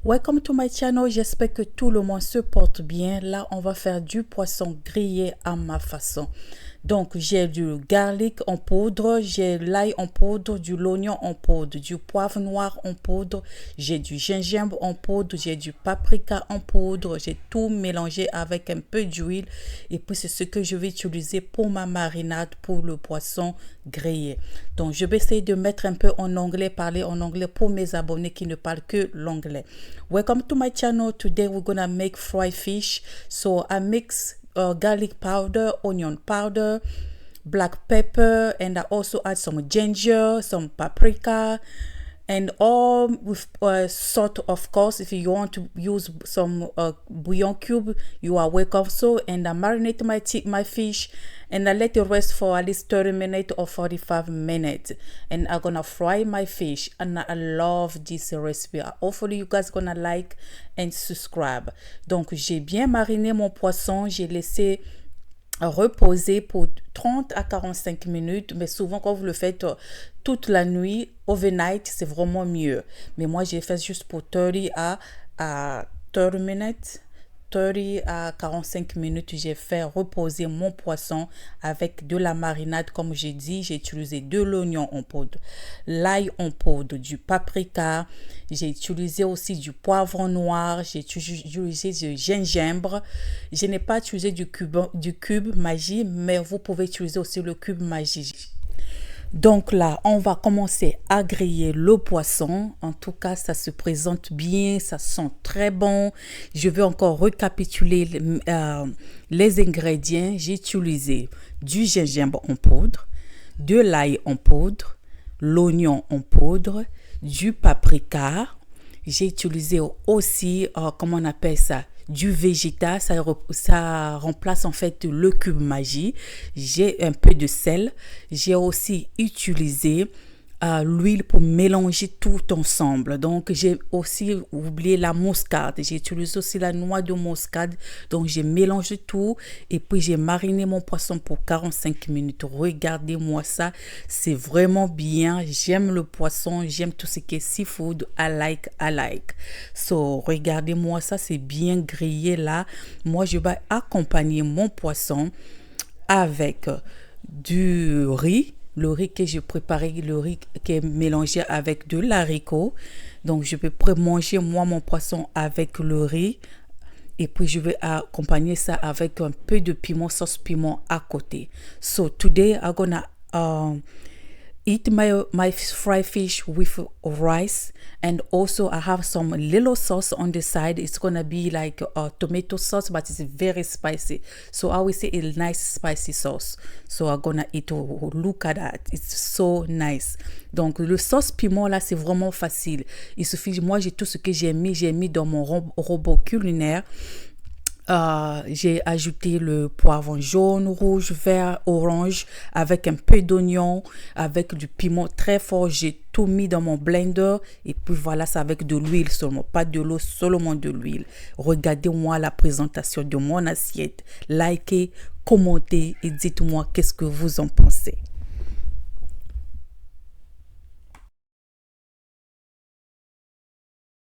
Welcome to my channel, j'espère que tout le monde se porte bien. Là, on va faire du poisson grillé à ma façon. Donc, j'ai du garlic en poudre, j'ai l'ail en poudre, de l'oignon en poudre, du poivre noir en poudre, j'ai du gingembre en poudre, j'ai du paprika en poudre, j'ai tout mélangé avec un peu d'huile. Et puis, c'est ce que je vais utiliser pour ma marinade pour le poisson grillé. Donc, je vais essayer de mettre un peu en anglais, parler en anglais pour mes abonnés qui ne parlent que l'anglais. Welcome to my channel. Today we're gonna make fried fish. So I mix garlic powder, onion powder, black pepper, and I also add some ginger, some paprika, and all with salt. Of course, if you want to use some bouillon cube, you are welcome. So, and I marinate my fish, and I let it rest for at least 30 minutes or 45 minutes, and I'm gonna fry my fish. And I love this recipe. Hopefully you guys gonna like and subscribe. Donc j'ai bien mariné mon poisson, j'ai laissé reposer pour 30 à 45 minutes, mais souvent quand vous le faites toute la nuit, overnight, c'est vraiment mieux. Mais moi, j'ai fait juste pour 30 à 30 minutes. 30 à 45 minutes, j'ai fait reposer mon poisson avec de la marinade. Comme j'ai dit, j'ai utilisé de l'oignon en poudre, l'ail en poudre, du paprika. J'ai utilisé aussi du poivron noir. J'ai utilisé du gingembre. Je n'ai pas utilisé du cube Maggi, mais vous pouvez utiliser aussi le cube Maggi. Donc là, on va commencer à griller le poisson. En tout cas, ça se présente bien, ça sent très bon. Je vais encore récapituler les ingrédients. J'ai utilisé du gingembre en poudre, de l'ail en poudre, l'oignon en poudre, du paprika. J'ai utilisé aussi, comment on appelle ça, du végétal, ça remplace en fait le cube Maggi. J'ai un peu de sel. J'ai aussi utilisé l'huile pour mélanger tout ensemble. Donc, j'ai aussi oublié la muscade. J'ai utilisé aussi la noix de muscade. Donc, j'ai mélangé tout et puis j'ai mariné mon poisson pour 45 minutes. Regardez-moi ça. C'est vraiment bien. J'aime le poisson. J'aime tout ce qui est seafood. I like. So, regardez-moi ça. C'est bien grillé là. Moi, je vais accompagner mon poisson avec du riz. Le riz que j'ai préparé, le riz qui est mélangé avec de l'haricot. Donc, je vais manger moi mon poisson avec le riz. Et puis, je vais accompagner ça avec un peu de piment, sauce piment à côté. So, today, I'm gonna eat my fried fish with rice, and also I have some little sauce on the side. It's gonna be like a tomato sauce, but it's very spicy, so I will say a nice spicy sauce. So I'm gonna eat. Look at that, it's so nice. Donc le sauce piment là, c'est vraiment facile. Il suffit, moi j'ai tout ce que j'ai mis dans mon robot culinaire. J'ai ajouté le poivron jaune, rouge, vert, orange avec un peu d'oignon, avec du piment très fort. J'ai tout mis dans mon blender et puis voilà, c'est avec de l'huile seulement, pas de l'eau, seulement de l'huile. Regardez-moi la présentation de mon assiette. Likez, commentez et dites-moi qu'est-ce que vous en pensez.